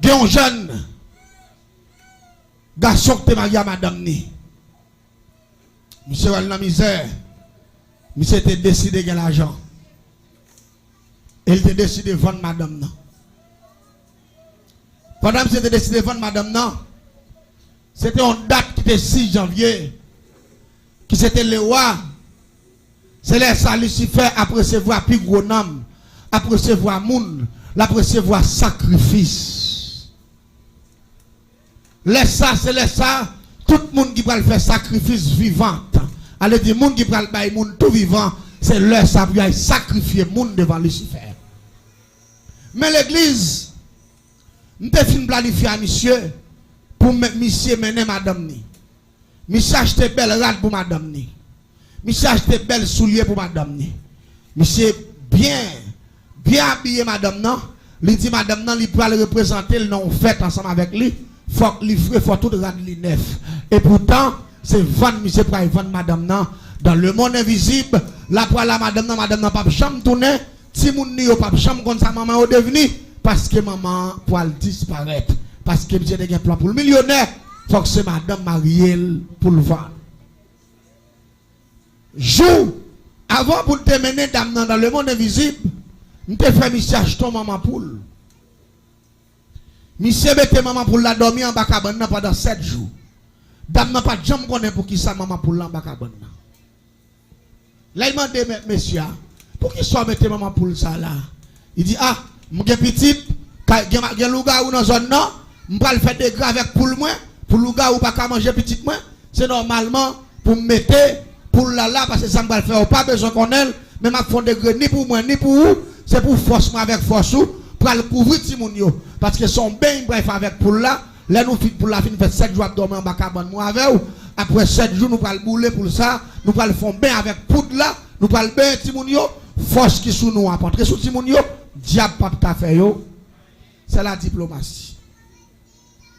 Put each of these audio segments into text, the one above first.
Il y a un jeune garçon qui est marié à madame ni. Monsieur a la misère. Monsieur était décidé de gagner l'argent. Il était décidé de vendre madame non. Pendant que c'était décidé de vendre madame non, c'était une date qui était 6 janvier. Qui c'était le roi. C'est là ça Lucifer après recevoir plus gros nom, après recevoir moun, après recevoir sacrifice. Laisse ça, c'est laisse ça, tout le monde qui va faire sacrifice vivant. Allez dire monde qui va le monde tout vivant, c'est leur ça pour sacrifier monde devant Lucifer. Mais l'église, nous avons fini planifier à monsieur pour monsieur mener madame ni. Monsieur acheter belle rade pour madame ni. Monsieur acheté belle souliers pour madame ni. Monsieur bien habillé madame non. Il dit madame non, il peut le représenter le nom fait ensemble avec lui. Faut tout rendre li neuf. Et pourtant, c'est vendre monsieur pour vendre madame non dans le monde invisible. La pour la madame non pas chambre tourner. Si moun ni yo pas chambre comme ça maman au devenu parce que maman pour disparaître parce que monsieur a un plan pour le millionnaire. Faut que c'est madame Marielle pour le vendre. Jour avant pour te mener dame dans le monde invisible, nous te fait monsieur acheter maman poule. Monsieur mette maman poule la dormir en bas cabane pendant 7 jours. Dame n'a pas de jambe connaît pour qui ça maman poule là en bas cabane. Là il m'a dit monsieur pour qui soit mette maman poule ça là. Il dit ah, mon petite gen louga ou dans zone non, m'pa le faire des gras avec poule moi, pour louga ou pas ka manger petite moi, c'est normalement pour me mettre pour là parce que ça me va faire pas besoin qu'on ait mais m'a fond de gré ni pour moi ni pour vous c'est pour force moi avec force pour le couvrir ti moun yo parce que son bain bref avec pour là nous fit pour la fin fait 7 jours dormir en bas cabane moi avec ou après 7 jours nous va le bouler pour ça nous va le fond bain avec poudre là nous va le bain ti moun yo force qui sous nous apporter sous ti moun yo diable pas ta fait yo c'est la diplomatie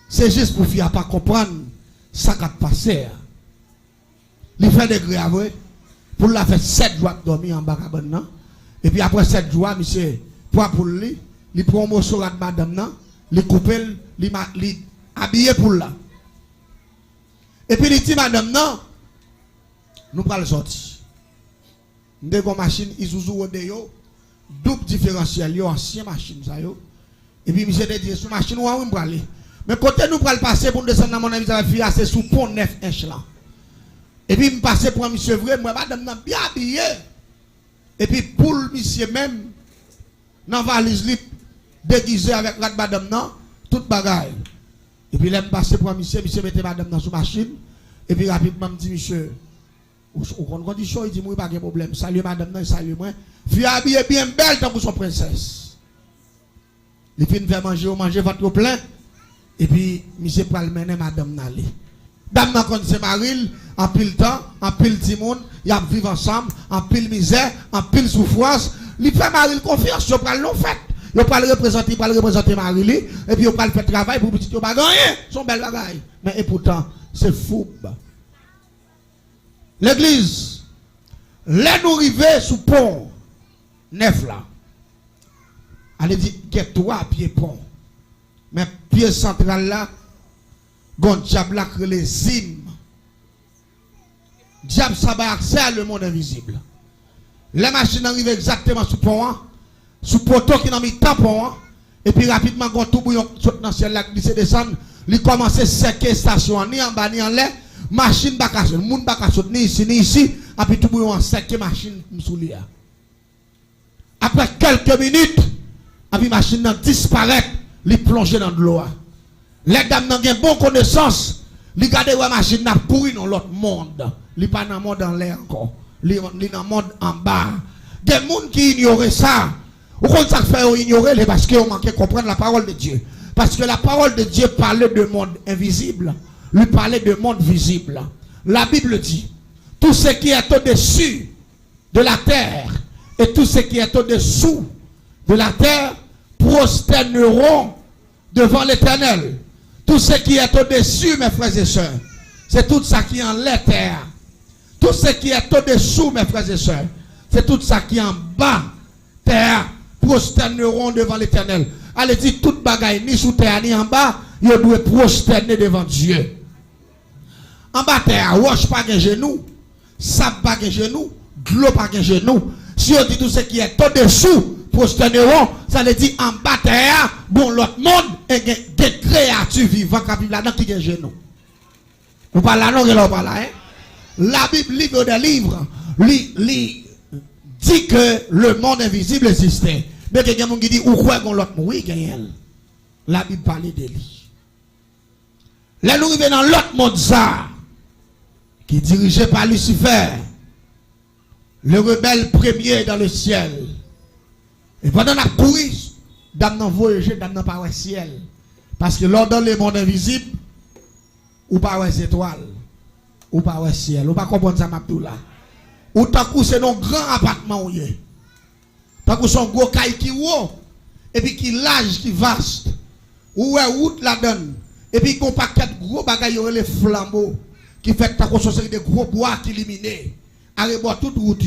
c'est juste pour faire pas comprendre ça qui a passé. Il fait des grès après. Pour la faire 7 jours de dormir en bas cabane. Et puis après 7 jours, monsieur, pour lui, il prend un morceau de madame, il coupe, il habille pour là. Et puis il dit madame, non, nous pas le sortir. Nous avons une machine Isuzu Rodeo, double différentiel, ancien machine. Et puis monsieur dit, sur machine, nous allons aller. Mais côté nous allons passer pour descendre dans mon avis, c'est sous pont 9 inches là. Et puis, je passe pour un monsieur vrai, moi, madame, bien habillé. Et puis, pour le monsieur même, dans la valise, déguisé avec la madame, non, toute bagaille. Et puis, là, je passe pour un monsieur mettait madame dans sa machine. Et puis, rapidement, je dis, monsieur, au condition, il dit, moi, pas de problème. Salut madame, non, salut moi. Fille habillée bien belle, tant pour son princesse. Et puis, il fait manger votre plein. Et puis, monsieur, pour le mener madame, n'allez. Dame n'a connu Maril, en pile temps, en pile timon, ils vivent ensemble, en pile misère, en pile souffrance. Il fait Maril confiance, il pas le fait. Il pas le représenter Maril, et puis il pas le faire travail pour petit, il pas gagner, son bel bagaille. Mais et pourtant, c'est fou. L'église, les nous arriver sous pont, neuf là. Elle dit, qu'il y a 3 pieds pont. Mais pied central là, gon diable là que les zim. Diable ça va accès à le monde invisible. La machine arrive exactement sous pont, sous poteau qui n'a mis tampon, et puis rapidement gon tout bouillon saute dans ciel là qui se descend, il commence à séquer station ni en bas ni en l'air, machine ba ka saute, monde ba ka saute ni ici, et puis tout bouillon séquer machine sous lui. Après quelques minutes, et puis machine disparaît, il plonge dans de l'eau. Les dames n'ont pas bonne connaissance. Ils regardent la machine n'a pourri dans l'autre monde. Ils pas dans le monde en l'air encore. Ils sont dans le monde en bas. Des gens qui ignorent ça. Ou quand ça fait ignorer, parce qu'ils ont manqué de comprendre la parole de Dieu. Parce que la parole de Dieu parlait de monde invisible. Lui parlait de monde visible. La Bible dit, tout ce qui est au-dessus de la terre et tout ce qui est au-dessous de la terre prosterneront devant l'Éternel. Tout ce qui est au-dessus, mes frères et sœurs, c'est tout ça qui est en la terre. Tout ce qui est au-dessous, mes frères et sœurs, c'est tout ça qui est en bas, terre, prosterneront devant l'Éternel. allez dire toute bagaille ni sous terre ni en bas, yo doit prosterner devant Dieu. En bas terre, roche pas de genou, sable pas de genou, de l'eau pas de genou. Si on dit tout ce qui est au-dessous, prosterneront, ça veut dire en bas terre, bon l'autre monde, et des créatures vivantes qui vivent là-dedans qui ont genou. Vous parlez là, non, vous parlez là, hein? La Bible, livre des livres, dit que le monde invisible existait. Mais quelqu'un qui dit, ou quoi qu'on l'autre oui, la Bible parle de lui. Là, nous arrivons dans l'autre monde, ça, qui est dirigé par Lucifer, le rebelle premier dans le ciel. Et pendant la pourri, dame n'a voyagé, dame n'a pas le ciel. Parce que là, dans le monde invisible, ou pas les étoiles, ou pas le ciel, ou pas comprendre ça, Mabdoula. Ou tant que c'est un grand appartement, tant que c'est un gros caille qui haut, et puis qui large, qui vaste, ou est route la donne, et puis qu'on paquet gros bagaille, les flambeaux, qui fait ta construction de gros bois qui éliminent, arrêtez toute route,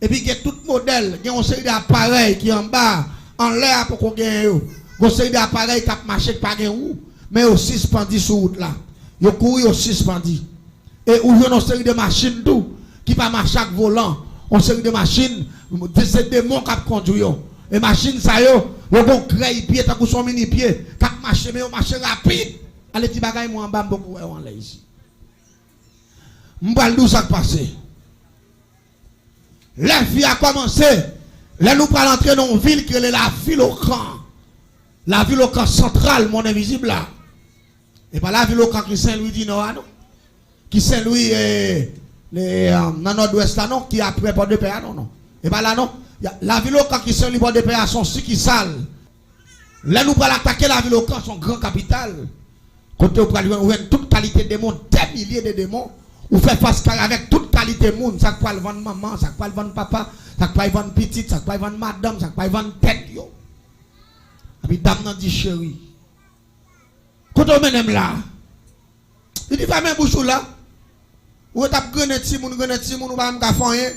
et puis il y a tout modèle, il y a une série d'appareils qui en bas, en l'air pour qu'on gagne, une série d'appareils qui marché pas gagne où, mais aussi suspendu sur route là. Yo couru au suspendu. Et où y a une série de machines tout qui pas marcher avec volant, une série de machines, c'est des démons qui conduisent. Et machines ça yo bon créer pied tant que son mini pied, cap marcher mais marcher rapide. Allez ti bagay moi en bas beaucoup on là ici. M'bal d'où ça passé. La vie a commencé. Là nous pas entrer dans une ville qui est la ville au camp. La ville au camp central mon invisible là. Et pas la ville au camp qui Saint-Louis dit non, non. Qui Saint-Louis dans nord-ouest là non, qui après pas de paix non non. Et pas là non. La ville au camp qui Saint-Louis pas de paix sont si qui sale. Là nous pas attaquer la ville au camp son grand capital. Côté où prendre toute qualité de démons, des milliers de démons, ou faire face avec toute qualité de monde, ça peut le vendre maman, ça peut le vendre papa, ça peut le vendre petite, ça peut le vendre madame, ça peut le vendre tête yo. Et puis dame nan dit chérie. Quand on mène là, il dit, va même bouchou là. Ou t'as gagné ti moun, ou pas m'ka faire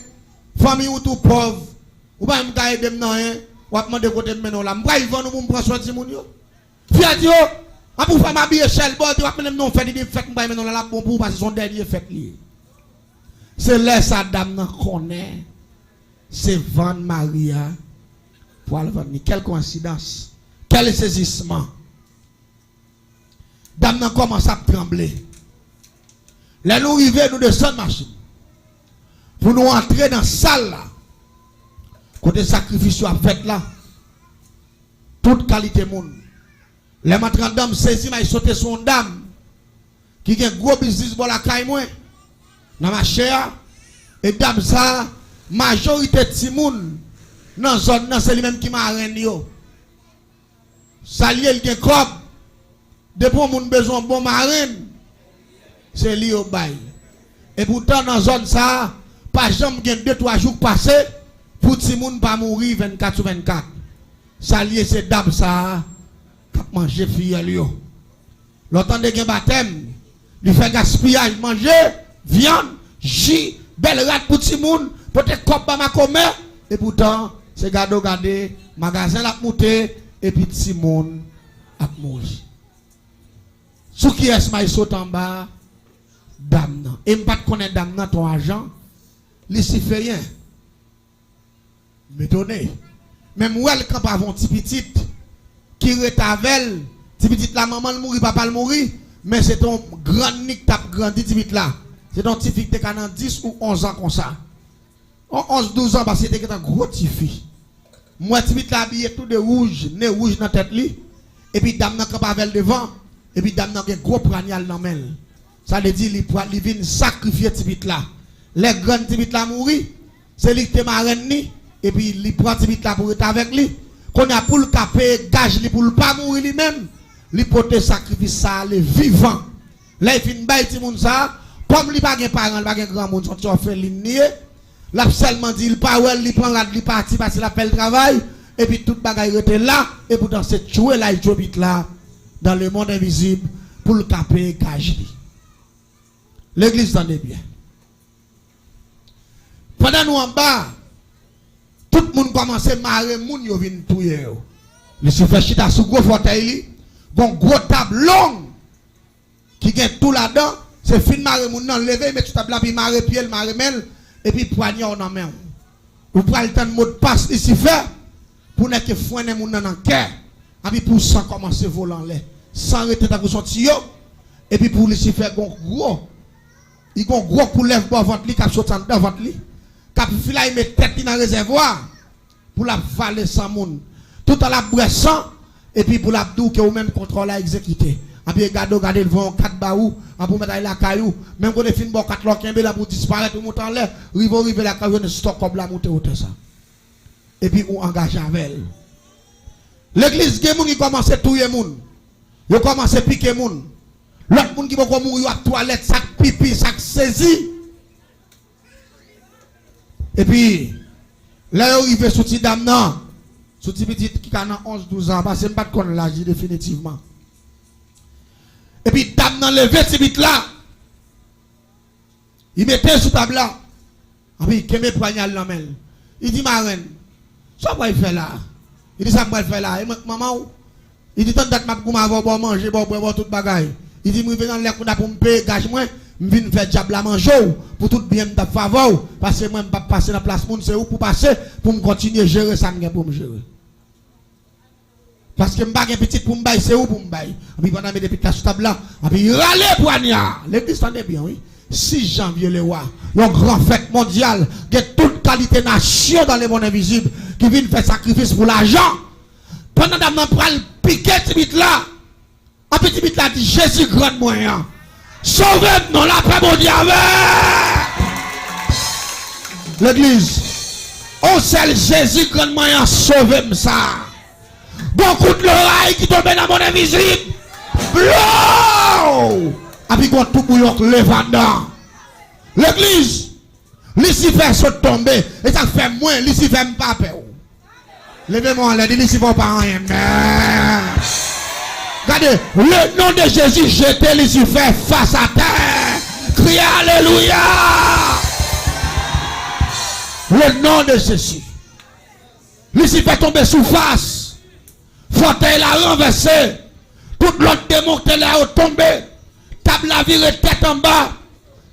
famille ou tout pauvre, ou pas m'ka aider nan rien, ou pas demander côté menon là. M'pa y vendre ou m'prendre soin ti moun yo. Fiat yo, a pour faire m'habiller chez le bord, tu vas même non faire des fêtes m'pa menon là bon pour passer son dernier fête li. C'est là sa dame nan connaît. C'est vendre Maria pour aller vendre. Quelle coïncidence, quel saisissement. Dame nan commence à trembler. Là nous arrivons, nous descendons machine. Pour nous entrer dans la salle là. Côté sacrifice à fait là. Toute qualité monde. Les matrons d'âme saisi, mais ils sautent son dame. Qui a un gros business pour la caille moi. Dans ma chère. Et dame ça, majorité de Timoun. Dans la zone, c'est lui-même qui m'a rendu. Ça lié le cob. Depuis qu'on a besoin de bon marine, c'est lié au bail. Et pourtant, dans la zone, ça, pas jamais 2-3 jours passés pour que les gens ne pas mourir 24 sur 24. Ça lié, c'est dame ça, qui mange fille. L'autant de baptême, il fait gaspillage, manger, viande, jus, belle rate pour les gens, peut-être comme ma commerce. Et pourtant, c'est gardé, magasin la monté, et puis les gens a mourir. Ce qui est ma saute en bas, dame. Et je ne connais pas dame ton agent, il ne fait rien. M'étonné. Même où elle camp avant petit petite qui retavel, petit petite la maman le mourir, papa le mourir, mais c'est ton grand nick tap grandi petit petite là. C'est ton petit fille qui a 10 ou 11 ans comme ça. 11-12 ans parce que c'était un gros petit fille. Moi petit petite là habillé tout de rouge, nez rouge dans tête li, et puis dame nan camp avec devant. Et puis dame nan gen gros pranial nan men. Ça veut dire il vient sacrifier tibit là. Les grands tibit là mourir, c'est lui qui te marraine ni et puis il prend tibit là pour être avec lui. Qu'on a pour le caper gage li pour le pas mourir lui-même. Li porter sacrifice ça le vivant. Là il fin bay ti moun ça, comme li pas gen parent, pas gen grand monde, son tu fait li nié. L'a seulement dit il pas ouais, il prend rad li parti parce qu'il a fait le travail et puis toute bagaille était là et pourtant c'est tuer là il jobit là. Dans le monde invisible pour le taper Kajli. L'église en est bien. Pendant nous en bas, tout le monde commence à marrer, moun yo vin touyer. Lucifer chita sous gros fauteuil, bon gros table long qui gagne tout là-dedans, c'est fin marre moun nan lever mais tu table là puis marre pied marre mel et puis poignard dans main. Ou pral le temps de mot de passe Lucifer pour ne que foiner moun nan cœur. Et puis pour sans commencer voler en l'air, sans arrêter dans son tuyau et puis pour Lucifer gon gros il gon gros coulève pour ventre li cap sortant dans ventre li. Cap fila il met tête dans réservoir pour la valer sans moun. Tout à la boisson et puis pour la dou que ou même contrôle à exécuter. Et puis regardez le vent 4 baou, pour mettre la caillou, même quand on fin bon 4 loques là pour disparaître ou monter en l'air, rive la caillou ne stock comme la monter autour ça. Et puis on engage avec elle. L'église gen moun qui commence à touyer moun. Yo commence à piquer moun. L'autre moun qui va mourir à toilette, sac pipi, sac saisi. Et puis là yo arrivé sous ti dame nan. Sous ti petit qui a 11-12 ans parce que pas de connait l'âge définitivement. Et puis dame nan levé ti bit là. Il mettait sous table là. Et puis il met poignal dans main. Il dit ma reine, ça quoi il fait là? Il dit ça quoi il fait là? Et maman il dit tant date m'a pour m'avoir manger boire toute bagaille. Il dit moi venir dans l'air pour me payer gage moi, me vinn faire diable à manger pour tout bien me faveur parce que moi me pas passer dans place monde c'est où pour passer pour me continuer gérer ça me pour me gérer. Parce que me pas petit pour me bailler c'est où pour me bailler. Et puis pendant mes depuis la table là, et puis râler poignard. L'église tendait bien oui. 6 janvier le roi, une grande fête mondiale, il y a toute qualité nation dans les mondes invisibles qui viennent faire sacrifice pour l'argent. Pendant que je prends le piquet petit là, un petit bit là dit Jésus grand moyen. Sauvez-nous dans la paix mondiale. L'église, on seul Jésus grand moyen, sauvez-moi ça. Beaucoup de l'oreille qui tombe dans mon invisible. Blow! Et puis quand tout bouillon levant. L'église, Lucifer sont tombés. Et ça fait moins, Lucifer pas peur. Levez-moi en l'air, Lucifer pas rien. Regardez, le nom de Jésus jeté Lucifer face à terre. Criez Alléluia. Le nom de Jésus. Lucifer tombé sous face. Fauteuil l'a renversé. Tout l'autre démon qui l'a tombé. Table la viré tête en bas.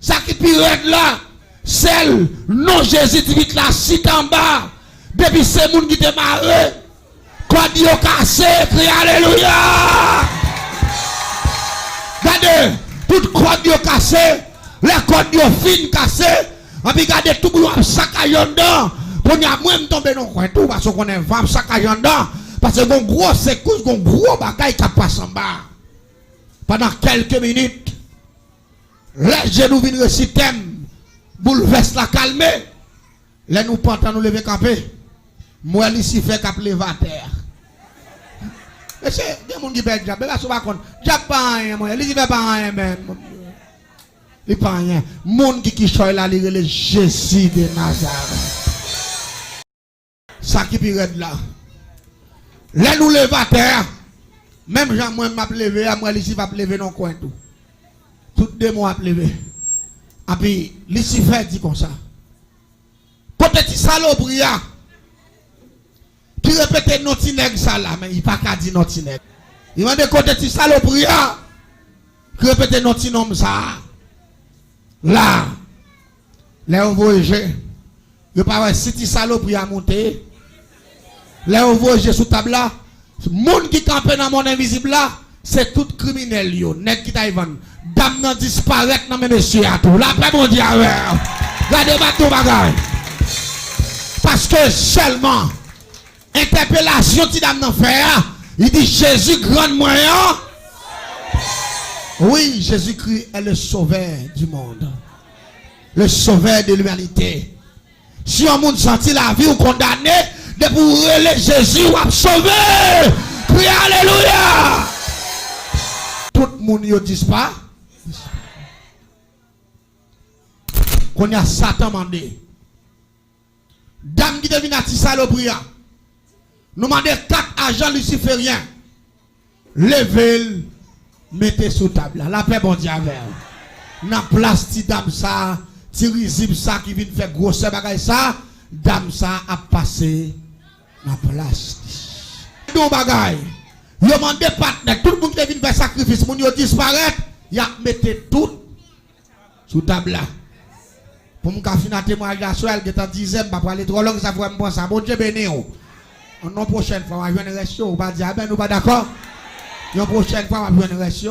Ça qui pirate là. Celle, non Jésus dit la cite en bas. Depuis ces moun qui démarre. Quand Dieu cassé, crie Alléluia. Regardez, toute croix Dieu cassé, les cordes Dieu fin cassé, et puis regardez tout le monde saccagé dedans. Pour nous, moi, je tombe dans le coin tout, parce qu'on est vraiment saccagé dedans. Parce que mon gros secousse, mon gros bagaille qui passe en bas. Pendant quelques minutes, les genoux viennent réciter, bouleverse la calmer. Les nous pentons nous lever camper. Moi, ici, fait cap lever à terre. Mais c'est des gens qui perdent le diable. Mais là, je ne sais pas. Diable pas rien, moi. Il ne fait pas rien, même. Il ne fait pas rien. Monde qui choisit là, il est Jésus de Nazareth. Ça qui peut là. Là, nous levons à terre. Même Jean, moi, je vais lever. Moi, ici, je vais lever dans le coin tout. Tout deux mois, je vais lever. Et puis, Lucifer dit comme ça. Peut-être saloperie. Qui répète notre nègre ça là, mais il pas qu'à dire notre nègre. Il m'a dit côté ti saloperie, qui répète notre nom ça. Là, les voyager, il pas si ti saloperie à monter. Les voyager sous table là, monde qui campe dans mon invisible là, c'est tout criminel yo, nèg qui t'a vendre. Dame nan disparaître dans mes messieurs à tout. La paix mondiale. Regardez pas tout bagage. Parce que seulement interpellation ti dame nan faire, il dit Jésus grand moyen. Oui, Jésus-Christ est le sauveur du monde. Le sauveur de l'humanité. Si un monde senti la vie ou condamné, de pour relais Jésus ou sauver. Crie Alléluia. Tout le monde ne dit pas. Qu'on y a Satan mandé. Dame qui devine à saloperie. Nous demandons 4 agents lucifériens. Levez, mettez sous table. La paix bon Dieu avec. Dans place ti dame ça, ti risible ça qui vient faire grosse bagaille ça, dame ça a passé la place. don bagaille. Yo demande partenaire, tout le monde qui vient faire sacrifice, moun yo disparaître, y a mette tout sous table là. Pour me faire un témoignage là, soit elle est en 10e, pas aller trop long, ça faut me penser. Bon Dieu béni. En non prochaine fois, on va venir rester, on va dire, ben nous pas d'accord. Une prochaine fois, on va venir rester,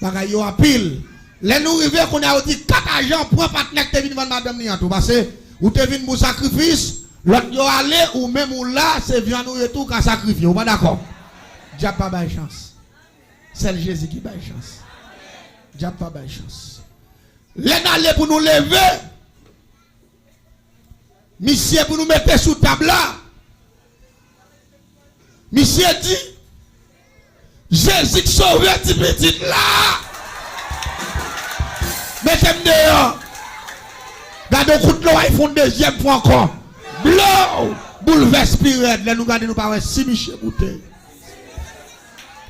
bagaille yo en pile. Les nous arrivons qu'on a dit 4 agents pour un partenaire qui vient vendre madame ni en tout. Parce que, ou te vient pour sacrifice, l'autre yo allé, ou même ou là, c'est viande ou tout qu'à sacrifier. On va d'accord. Dieu pas de chance. C'est le Jésus qui a chance. Dieu pas de chance. Les allés pour nous lever. Monsieur pour nous mettre sous table là. Monsieur dit, Jésus qui sauve petit petit là. Mettez-moi dehors. Gardez coup de l'eau, ils font deuxième fois encore. Blow, bouleverse spirit. Là nous gardons nous pas 6 Michel bouteille.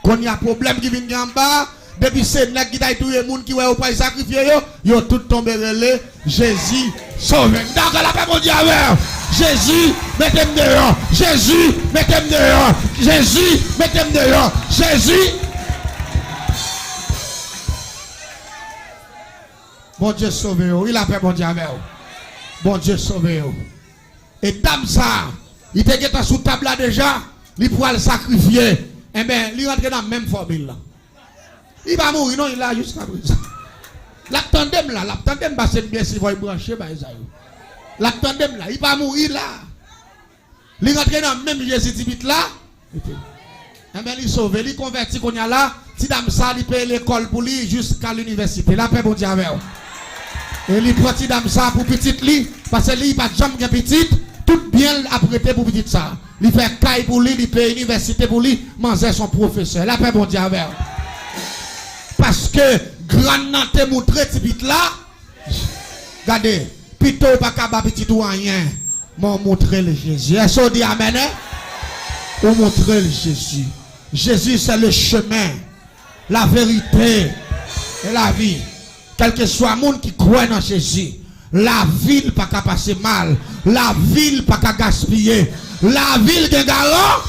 Quand il y a un problème qui vient en bas, depuis c'est nèg qui tout le monde qui va au pas sacrifier yo tout tombé relé. Jésus sauve. D'accord, la paix mon Dieu avec. Jésus, mettez-moi dehors. Jésus, mettez-moi dehors. Jésus, mettez-moi dehors. Jésus. Bon Dieu sauve. Il a fait bon Dieu avec. Bon Dieu sauve. Et dame ça, il était sous table là déjà, il pourra le sacrifier. Eh bien, il rentre dans la même formule là. Il va mourir, non, il a jusqu'à présent. La tandem là, c'est bien si vous brancher, la tandem là, il va mourir là. Il rentre dans le même Jésus là. Eh bien, il sauve, il convertit qu'on y a là. Si dame ça, il paye l'école pour lui jusqu'à l'université. La paix, bon Dieu avec. Et il prend dame ça pour petite lit, parce que lui, il pas de jambe petite. Tout bien apprêté pour petit ça. Il fait caille pour lui, il paye université pour lui, manger son professeur. La paix, bon Dieu avec. Parce que grand nante montré petit là. Regardez, plutôt pas qu'à petit ou rien. M'ont montré le Jésus. Est-ce qu'on dit amen? On montre le Jésus. Jésus c'est le chemin, la vérité et la vie. Quel que soit le monde qui croit dans Jésus. La ville pas qu'à passer mal. La ville pas qu'à gaspiller. La ville de garant.